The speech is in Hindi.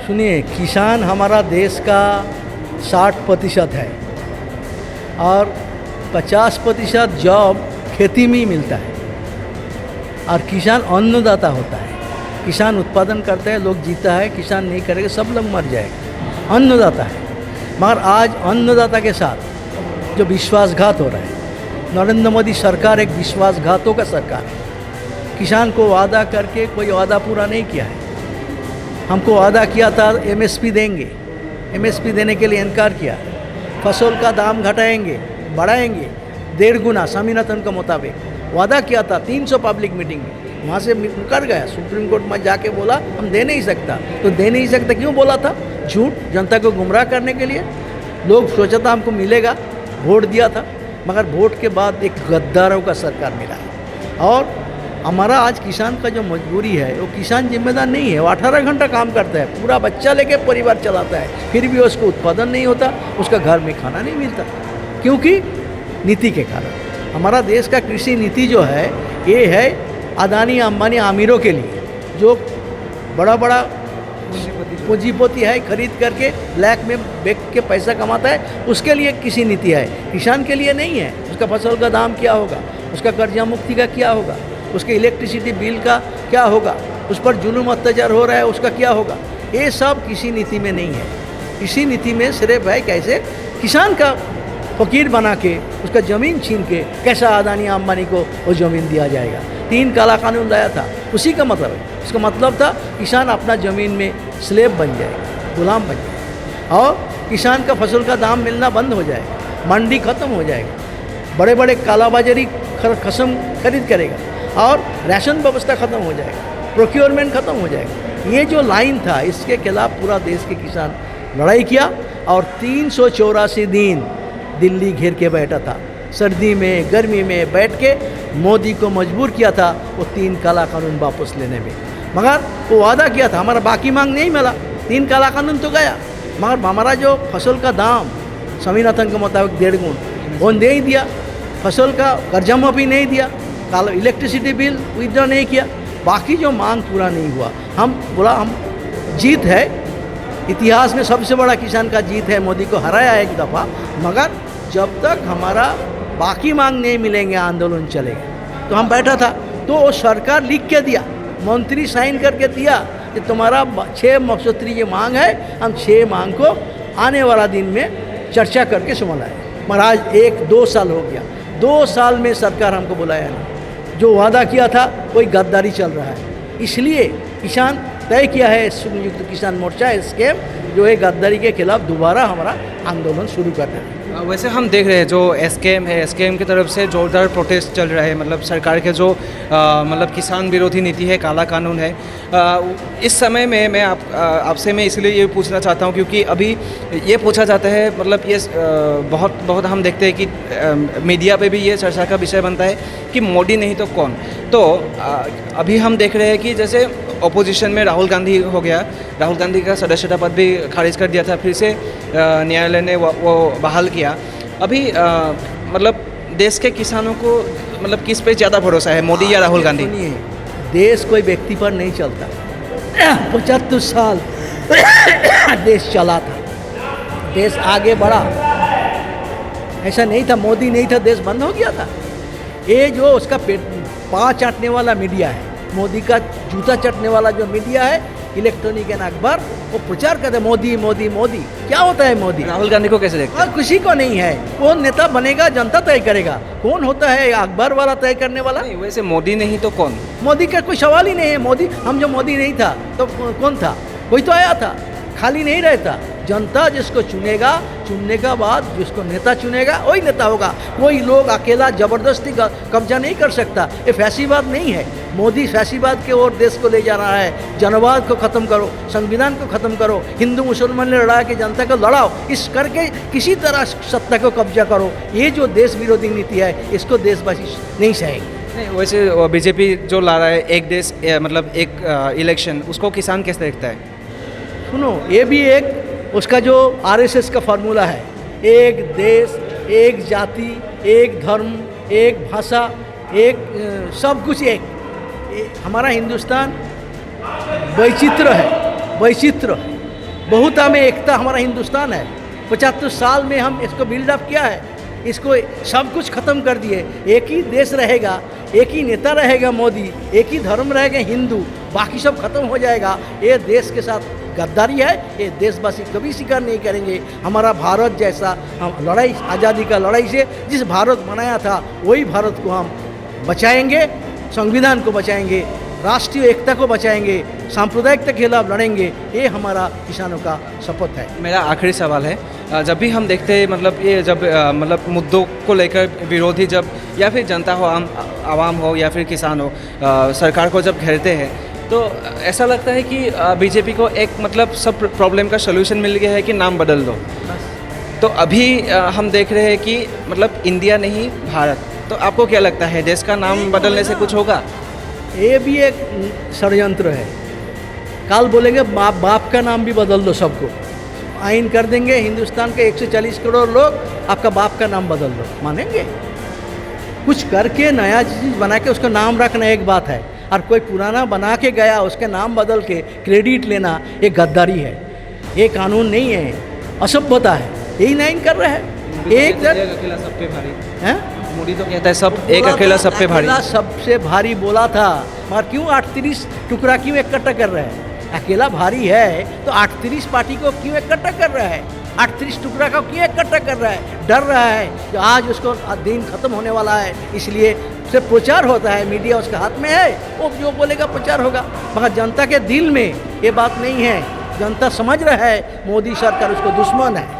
सुनिए, किसान हमारा देश का 60% है और 50% जॉब खेती में ही मिलता है। और किसान अन्नदाता होता है। किसान उत्पादन करता है, लोग जीता है। किसान नहीं करेगा, सब लोग मर जाएगा। अन्नदाता है। मगर आज अन्नदाता के साथ जो विश्वासघात हो रहा है, नरेंद्र मोदी सरकार एक विश्वासघातों का सरकार है। किसान को वादा करके कोई वादा पूरा नहीं किया है। हमको वादा किया था एमएसपी देंगे, एमएसपी देने के लिए इनकार किया। फसल का दाम घटाएंगे, बढ़ाएंगे 1.5 गुना स्वामीनाथन के मुताबिक वादा किया था। 300 पब्लिक मीटिंग में, वहाँ से मुकर गया। सुप्रीम कोर्ट में जाके बोला हम दे नहीं सकता। तो दे नहीं सकता क्यों बोला था? झूठ, जनता को गुमराह करने के लिए। लोग सोचा था हमको मिलेगा, वोट दिया था। मगर वोट के बाद एक गद्दारों का सरकार मिला है। और हमारा आज किसान का जो मजबूरी है, वो किसान जिम्मेदार नहीं है। वो 18 घंटा काम करता है, पूरा बच्चा लेके परिवार चलाता है, फिर भी उसको उत्पादन नहीं होता, उसका घर में खाना नहीं मिलता। क्योंकि नीति के कारण। हमारा देश का कृषि नीति जो है, ये है अदानी अंबानी आमिरों के लिए, जो बड़ा बड़ा पूंजीपति है, खरीद करके ब्लैक में बेच के पैसा कमाता है, उसके लिए कृषि नीति है। किसान के लिए नहीं है। उसका फसल का दाम क्या होगा, उसका कर्जा मुक्ति का क्या होगा, उसके इलेक्ट्रिसिटी बिल का क्या होगा, उस पर जुल्म अत्याचार हो रहा है उसका क्या होगा, ये सब किसी नीति में नहीं है। किसी नीति में सिर्फ है कैसे किसान का फकीर बना के उसका ज़मीन छीन के कैसा अदानी अंबानी को वो ज़मीन दिया जाएगा। 3 काला कानून लाया था, उसी का मतलब है। उसका मतलब था किसान अपना ज़मीन में स्लेब बन जाएगा, गुलाम बन जाएगा, और किसान का फसल का दाम मिलना बंद हो जाएगा, मंडी खत्म हो जाएगा, बड़े बड़े कालाबाजारी खसम खरीद करेगा, और राशन व्यवस्था खत्म हो जाएगा, प्रोक्योरमेंट खत्म हो जाएगा। ये जो लाइन था, इसके खिलाफ पूरा देश के किसान लड़ाई किया और 384 दिन दिल्ली घेर के बैठा था। सर्दी में गर्मी में बैठ के मोदी को मजबूर किया था वो 3 काला कानून वापस लेने में। मगर वो वादा किया था, हमारा बाकी मांग नहीं मिला, 3 काला कानून तो गया। मगर हमारा जो फसल का दाम स्वामीनाथन के मुताबिक 1.5 गुना वो दे ही दिया, फसल का कर्जा माफी नहीं दिया, इलेक्ट्रिसिटी बिल विड्रॉ नहीं किया, बाकी जो मांग पूरा नहीं हुआ। हम बोला हम जीत है, इतिहास में सबसे बड़ा किसान का जीत है, मोदी को हराया एक दफ़ा। मगर जब तक हमारा बाकी मांग नहीं मिलेंगे आंदोलन चलेगा। तो हम बैठा था, तो वो सरकार लिख के दिया, मंत्री साइन करके दिया कि तुम्हारा 6 मकसूत्री ये मांग है, हम 6 मांग को आने वाला दिन में चर्चा करके संभालाए। मगर आज 1-2 साल हो गया, 2 साल में सरकार हमको बुलाया नहीं। जो वादा किया था वही गद्दारी चल रहा है। इसलिए किसान तय किया है संयुक्त किसान मोर्चा स्कीम, जो है गद्दारी के खिलाफ दोबारा हमारा आंदोलन शुरू करना है। वैसे हम देख रहे हैं जो एसकेएम है, एसकेएम की तरफ से जोरदार प्रोटेस्ट चल रहा है। मतलब सरकार के जो मतलब किसान विरोधी नीति है, काला कानून है। इस समय में मैं आपसे मैं इसलिए ये पूछना चाहता हूँ क्योंकि अभी ये पूछा जाता है, मतलब ये बहुत हम देखते हैं कि मीडिया पे भी ये चर्चा का विषय बनता है कि मोदी नहीं तो कौन। तो अभी हम देख रहे हैं कि जैसे ऑपोजिशन में राहुल गांधी हो गया, राहुल गांधी का सदस्यता पद भी खारिज कर दिया था, फिर से न्यायालय ने वो बहाल किया। अभी मतलब देश के किसानों को मतलब किस पे ज़्यादा भरोसा है, मोदी या राहुल गांधी? देश कोई व्यक्ति पर नहीं चलता। 75 साल देश चला था, देश आगे बढ़ा। ऐसा नहीं था, मोदी नहीं था देश बंद हो गया था। ये जो उसका पाँव चाटने वाला मीडिया है, मोदी का जूता चटने वाला जो मीडिया है, इलेक्ट्रॉनिक एंड अखबार, वो प्रचार करते मोदी मोदी मोदी। क्या होता है मोदी? राहुल गांधी को कैसे देखते हैं? और किसी को नहीं है। कौन नेता बनेगा जनता तय करेगा। कौन होता है अखबार वाला तय करने वाला? नहीं, वैसे मोदी नहीं तो कौन? मोदी का कोई सवाल ही नहीं है। मोदी, हम जो मोदी नहीं था तो कौन था? कोई तो आया था, खाली नहीं रहता। जनता जिसको चुनेगा, चुनने का बाद जिसको नेता चुनेगा वही नेता होगा। कोई लोग अकेला ज़बरदस्ती कब्जा नहीं कर सकता। ये फैसीवाद नहीं है। मोदी फैसीवाद के ओर देश को ले जा रहा है। जनवाद को ख़त्म करो, संविधान को ख़त्म करो, हिंदू मुसलमान ने लड़ा के जनता को लड़ाओ, इस करके किसी तरह सत्ता को कब्जा करो। ये जो देश विरोधी नीति है, इसको देशवासी नहीं सहेंगे। नहीं, वैसे बीजेपी जो ला रहा है एक देश मतलब एक इलेक्शन, उसको किसान कैसे देखता है? सुनो, ये भी एक उसका जो आरएसएस का फार्मूला है, एक देश, एक जाति, एक धर्म, एक भाषा, एक सब कुछ एक। हमारा हिंदुस्तान वैचित्र है, वैचित्र है। बहुता में एकता हमारा हिंदुस्तान है। 75 साल में हम इसको बिल्डअप किया है, इसको सब कुछ ख़त्म कर दिए। एक ही देश रहेगा, एक ही नेता रहेगा मोदी, एक ही धर्म रहेगा हिंदू, बाकी सब खत्म हो जाएगा। ये देश के साथ गद्दारी है, ये देशवासी कभी स्वीकार नहीं करेंगे। हमारा भारत जैसा हम लड़ाई, आज़ादी का लड़ाई से जिस भारत बनाया था वही भारत को हम बचाएंगे, संविधान को बचाएंगे, राष्ट्रीय एकता को बचाएंगे, सांप्रदायिकता के खिलाफ लड़ेंगे। ये हमारा किसानों का शपथ है। मेरा आखिरी सवाल है, जब भी हम देखते हैं मतलब ये जब मतलब मुद्दों को लेकर विरोधी जब या फिर जनता हो, आवाम हो या फिर किसान हो, सरकार को जब घेरते हैं तो ऐसा लगता है कि बीजेपी को एक मतलब सब प्रॉब्लम का सलूशन मिल गया है कि नाम बदल दो। तो अभी हम देख रहे हैं कि मतलब इंडिया नहीं भारत, तो आपको क्या लगता है देश का नाम बदलने से कुछ होगा? ये भी एक षड्यंत्र है। कल बोलेंगे बाप का नाम भी बदल दो, सबको आइन कर देंगे। हिंदुस्तान के 140 करोड़ लोग आपका बाप का नाम बदल दो, मानेंगे? कुछ करके नया चीज़ बना के उसका नाम रखना एक बात है, और कोई पुराना बना के गया उसके नाम बदल के क्रेडिट लेना ये गद्दारी है, ये कानून नहीं है, असभ्यता है। यही नाइन कर रहे हैं। एक अकेला सब पे भारी हैं, मोदी तो कहता है सब एक अकेला सब पे भारी। अकेला सबसे भारी बोला था, मगर क्यों 38 टुकड़ा क्यों इकट्ठा कर रहे हैं? अकेला भारी है तो 38 पार्टी को क्यों इकट्ठा कर रहा है? 38 टुकड़ा का क्यों इकट्ठा कर रहा है? डर रहा है कि आज उसको दिन खत्म होने वाला है, इसलिए से प्रचार होता है, मीडिया उसके हाथ में है, वो जो बोलेगा प्रचार होगा। मगर जनता के दिल में ये बात नहीं है। जनता समझ रहा है मोदी सरकार उसको दुश्मन है।